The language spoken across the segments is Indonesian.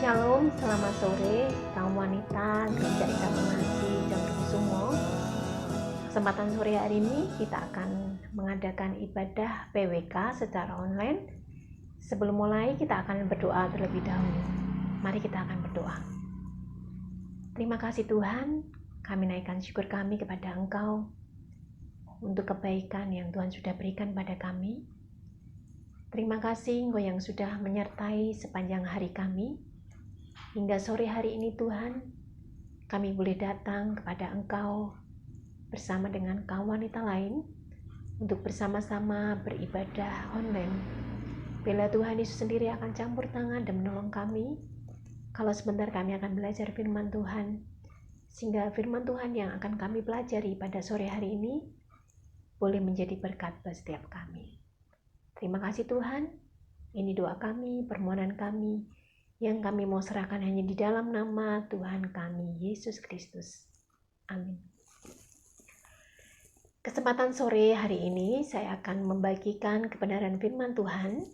Shalom, selamat sore kaum wanita Gereja Inkarnasi Condongkusumo. Kesempatan sore hari ini kita akan mengadakan ibadah PWK secara online. Sebelum mulai kita akan berdoa terlebih dahulu. Mari kita akan berdoa. Terima kasih Tuhan, kami naikkan syukur kami kepada Engkau untuk kebaikan yang Tuhan sudah berikan pada kami. Terima kasih Engkau yang sudah menyertai sepanjang hari kami. Hingga sore hari ini Tuhan, kami boleh datang kepada Engkau bersama dengan kaum wanita lain untuk bersama-sama beribadah online. Bila Tuhan Yesus sendiri akan campur tangan dan menolong kami, kalau sebentar kami akan belajar firman Tuhan, sehingga firman Tuhan yang akan kami pelajari pada sore hari ini boleh menjadi berkat bagi setiap kami. Terima kasih Tuhan, ini doa kami, permohonan kami, yang kami mau serahkan hanya di dalam nama Tuhan kami, Yesus Kristus. Amin. Kesempatan sore hari ini saya akan membagikan kebenaran firman Tuhan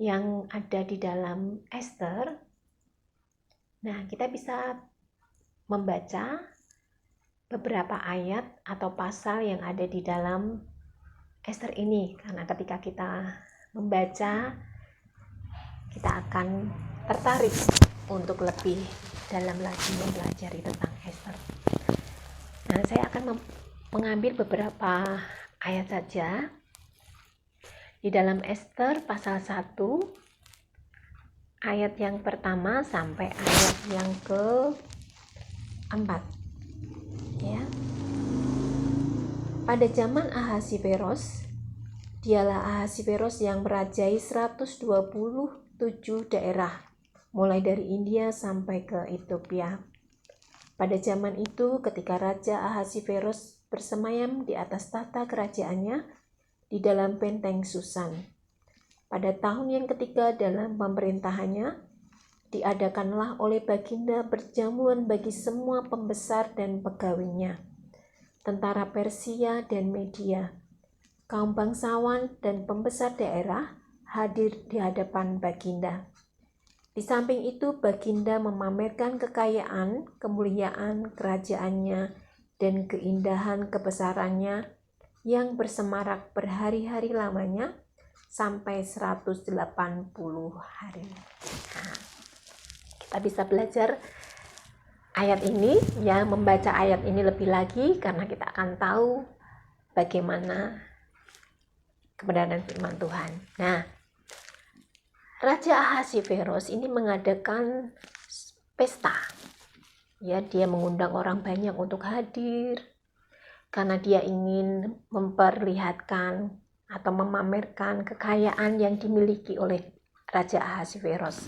yang ada di dalam Ester. Nah, kita bisa membaca beberapa ayat atau pasal yang ada di dalam Ester ini, karena ketika kita membaca, kita akan tertarik untuk lebih dalam lagi mempelajari tentang Ester. Nah, saya akan mengambil beberapa ayat saja di dalam Ester pasal 1 ayat yang pertama sampai ayat yang ke-4 ya. Pada zaman Ahasiveros, dialah Ahasiveros yang merajai 127 daerah, mulai dari India sampai ke Ethiopia. Pada zaman itu, ketika Raja Ahasiveros bersemayam di atas tahta kerajaannya di dalam benteng Susan. Pada tahun yang ketiga dalam pemerintahannya, diadakanlah oleh Baginda perjamuan bagi semua pembesar dan pegawainya, tentara Persia dan Media, kaum bangsawan dan pembesar daerah hadir di hadapan Baginda. Di samping itu, Baginda memamerkan kekayaan, kemuliaan kerajaannya, dan keindahan kebesarannya yang bersemarak berhari-hari lamanya sampai 180 hari. Nah, kita bisa belajar ayat ini, ya, membaca ayat ini lebih lagi karena kita akan tahu bagaimana kebenaran firman Tuhan. Nah, Raja Ahasiveros ini mengadakan pesta. Ya, dia mengundang orang banyak untuk hadir karena dia ingin memperlihatkan atau memamerkan kekayaan yang dimiliki oleh Raja Ahasiveros.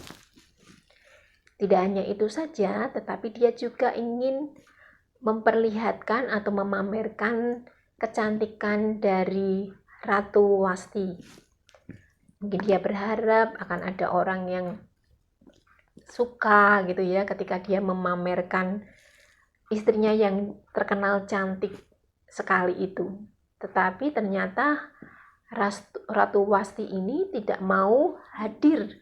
Tidak hanya itu saja, tetapi dia juga ingin memperlihatkan atau memamerkan kecantikan dari Ratu Wasti. Mungkin dia berharap akan ada orang yang suka gitu ya ketika dia memamerkan istrinya yang terkenal cantik sekali itu. Tetapi ternyata Ratu Wasti ini tidak mau hadir,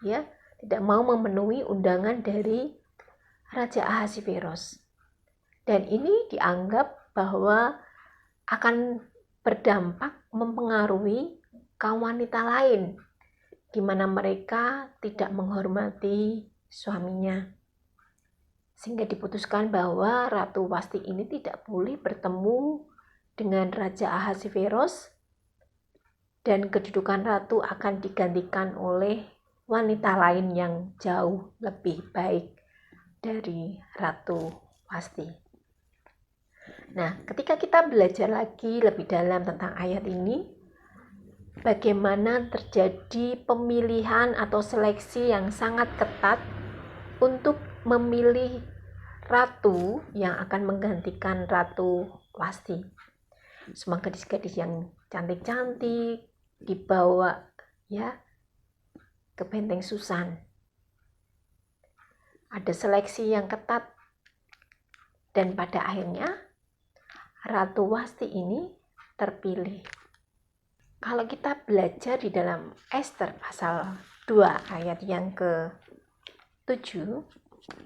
ya, tidak mau memenuhi undangan dari Raja Ahasiveros. Dan ini dianggap bahwa akan berdampak mempengaruhi kaum wanita lain, di mana mereka tidak menghormati suaminya. Sehingga diputuskan bahwa Ratu Wasti ini tidak boleh bertemu dengan Raja Ahasiveros, dan kedudukan ratu akan digantikan oleh wanita lain yang jauh lebih baik dari Ratu Wasti. Nah, ketika kita belajar lagi lebih dalam tentang ayat ini, bagaimana terjadi pemilihan atau seleksi yang sangat ketat untuk memilih ratu yang akan menggantikan Ratu Wasti. Semua gadis-gadis yang cantik-cantik dibawa ya ke benteng Susan. Ada seleksi yang ketat dan pada akhirnya Ratu Wasti ini terpilih. Kalau kita belajar di dalam Ester pasal 2 ayat yang ke 7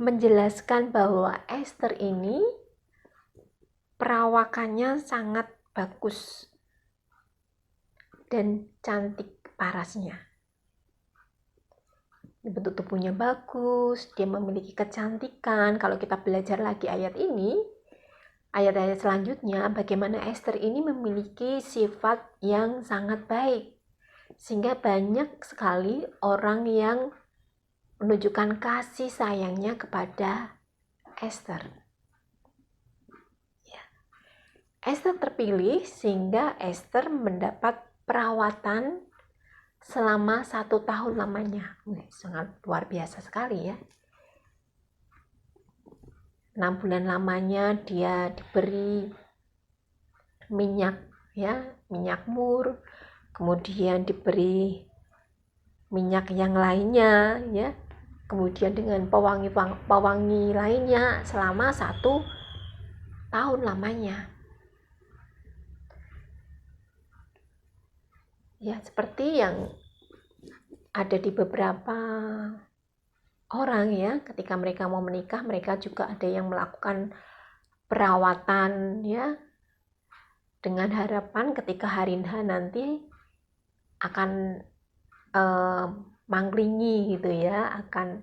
menjelaskan bahwa Esther ini perawakannya sangat bagus dan cantik parasnya. Bentuk tubuhnya bagus, dia memiliki kecantikan. Kalau kita belajar lagi ayat ini, ayat-ayat selanjutnya, bagaimana Esther ini memiliki sifat yang sangat baik. Sehingga banyak sekali orang yang menunjukkan kasih sayangnya kepada Esther. Ya. Esther terpilih sehingga Esther mendapat perawatan selama 1 tahun lamanya. Sangat luar biasa sekali ya. 6 bulan lamanya dia diberi minyak ya, minyak mur, kemudian diberi minyak yang lainnya ya, kemudian dengan pewangi lainnya selama 1 tahun lamanya. Ya, seperti yang ada di beberapa orang ya, ketika mereka mau menikah, mereka juga ada yang melakukan perawatan ya, dengan harapan ketika hari H nanti akan mangklingi gitu ya, akan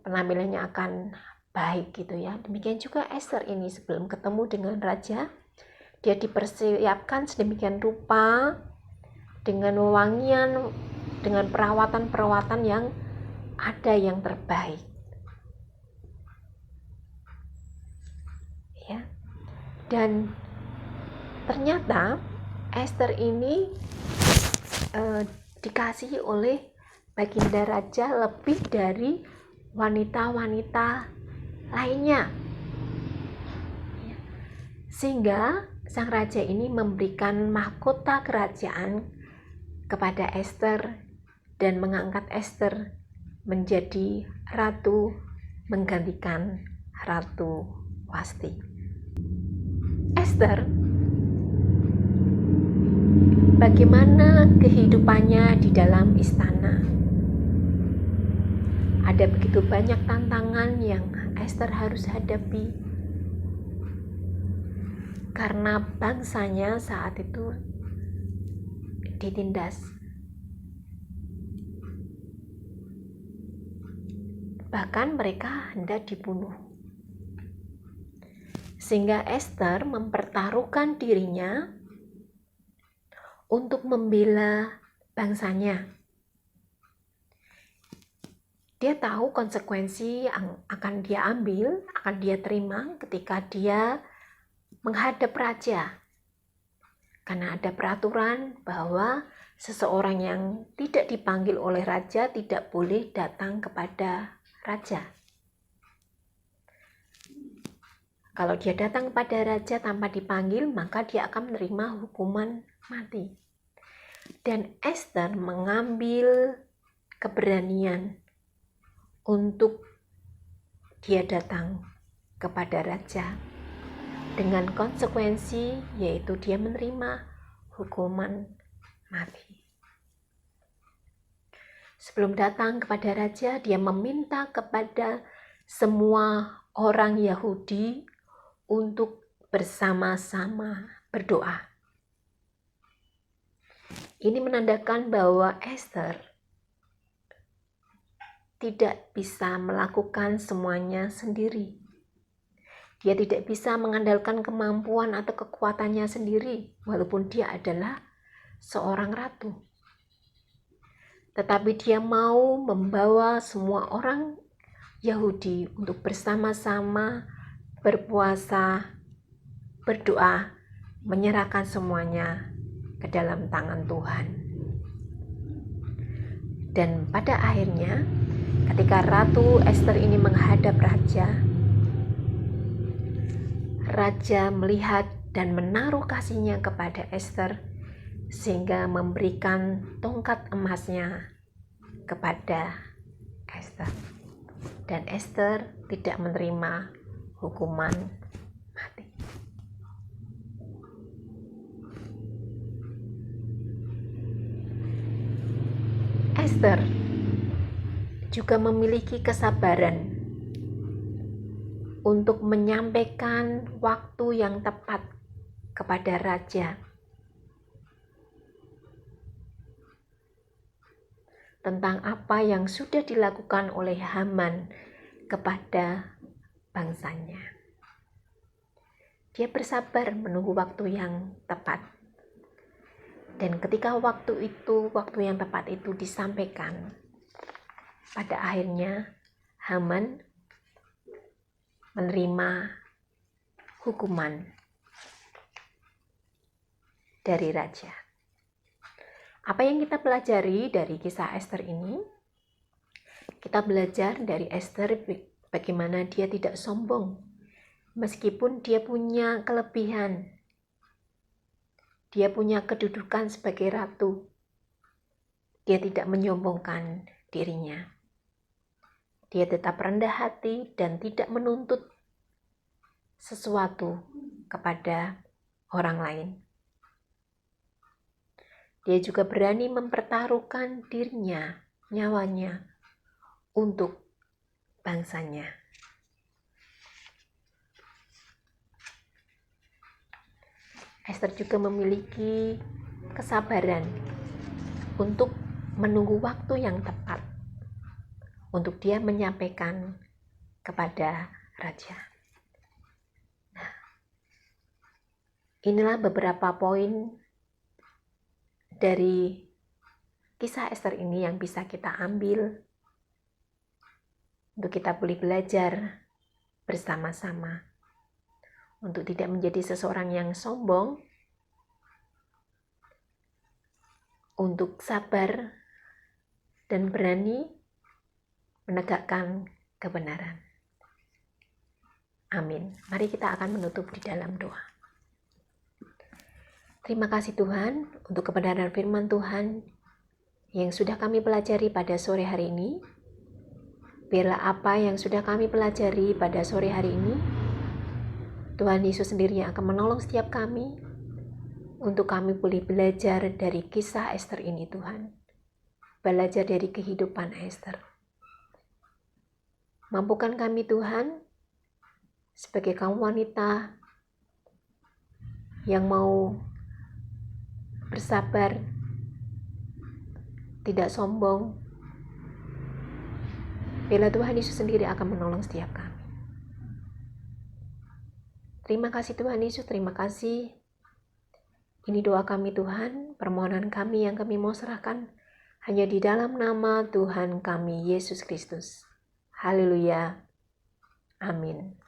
penampilannya akan baik gitu ya. Demikian juga Esther ini sebelum ketemu dengan raja, dia dipersiapkan sedemikian rupa dengan wewangian, dengan perawatan-perawatan yang ada yang terbaik. Ya. Dan ternyata Esther ini dikasihi oleh baginda raja lebih dari wanita-wanita lainnya. Sehingga sang raja ini memberikan mahkota kerajaan kepada Esther dan mengangkat Esther menjadi ratu menggantikan Ratu Wasti. Esther, bagaimana kehidupannya di dalam istana? Ada begitu banyak tantangan yang Esther harus hadapi karena bangsanya saat itu ditindas. Bahkan mereka hendak dibunuh. Sehingga Esther mempertaruhkan dirinya untuk membela bangsanya. Dia tahu konsekuensi yang akan dia ambil, akan dia terima ketika dia menghadap raja. Karena ada peraturan bahwa seseorang yang tidak dipanggil oleh raja tidak boleh datang kepada raja. Kalau dia datang kepada raja tanpa dipanggil, maka dia akan menerima hukuman mati. Dan Esther mengambil keberanian untuk dia datang kepada raja dengan konsekuensi, yaitu dia menerima hukuman mati. Sebelum datang kepada raja, dia meminta kepada semua orang Yahudi untuk bersama-sama berdoa. Ini menandakan bahwa Esther tidak bisa melakukan semuanya sendiri. Dia tidak bisa mengandalkan kemampuan atau kekuatannya sendiri, walaupun dia adalah seorang ratu. Tetapi dia mau membawa semua orang Yahudi untuk bersama-sama berpuasa, berdoa, menyerahkan semuanya ke dalam tangan Tuhan. Dan pada akhirnya, ketika Ratu Esther ini menghadap Raja melihat dan menaruh kasihnya kepada Esther sehingga memberikan tongkat emasnya kepada Esther. Dan Esther tidak menerima hukuman mati. Esther juga memiliki kesabaran untuk menyampaikan waktu yang tepat kepada raja tentang apa yang sudah dilakukan oleh Haman kepada bangsanya. Dia bersabar menunggu waktu yang tepat. Dan ketika waktu yang tepat itu disampaikan, pada akhirnya Haman menerima hukuman dari raja. Apa yang kita pelajari dari kisah Esther ini? Kita belajar dari Esther bagaimana dia tidak sombong. Meskipun dia punya kelebihan, dia punya kedudukan sebagai ratu, dia tidak menyombongkan dirinya. Dia tetap rendah hati dan tidak menuntut sesuatu kepada orang lain. Dia juga berani mempertaruhkan dirinya, nyawanya, untuk bangsanya. Esther juga memiliki kesabaran untuk menunggu waktu yang tepat untuk dia menyampaikan kepada raja. Nah, inilah beberapa poin dari kisah Esther ini yang bisa kita ambil untuk kita boleh belajar bersama-sama untuk tidak menjadi seseorang yang sombong, untuk sabar dan berani menegakkan kebenaran. Amin. Mari kita akan menutup di dalam doa. Terima kasih Tuhan untuk kebenaran firman Tuhan yang sudah kami pelajari pada sore hari ini. Biarlah apa yang sudah kami pelajari pada sore hari ini, Tuhan Yesus sendiri yang akan menolong setiap kami untuk kami boleh belajar dari kisah Esther ini Tuhan. Belajar dari kehidupan Esther. Mampukan kami Tuhan sebagai kaum wanita yang mau bersabar, tidak sombong. Bila Tuhan Yesus sendiri akan menolong setiap kami. Terima kasih Tuhan Yesus, terima kasih. Ini doa kami Tuhan, permohonan kami yang kami mau serahkan hanya di dalam nama Tuhan kami Yesus Kristus. Haleluya. Amin.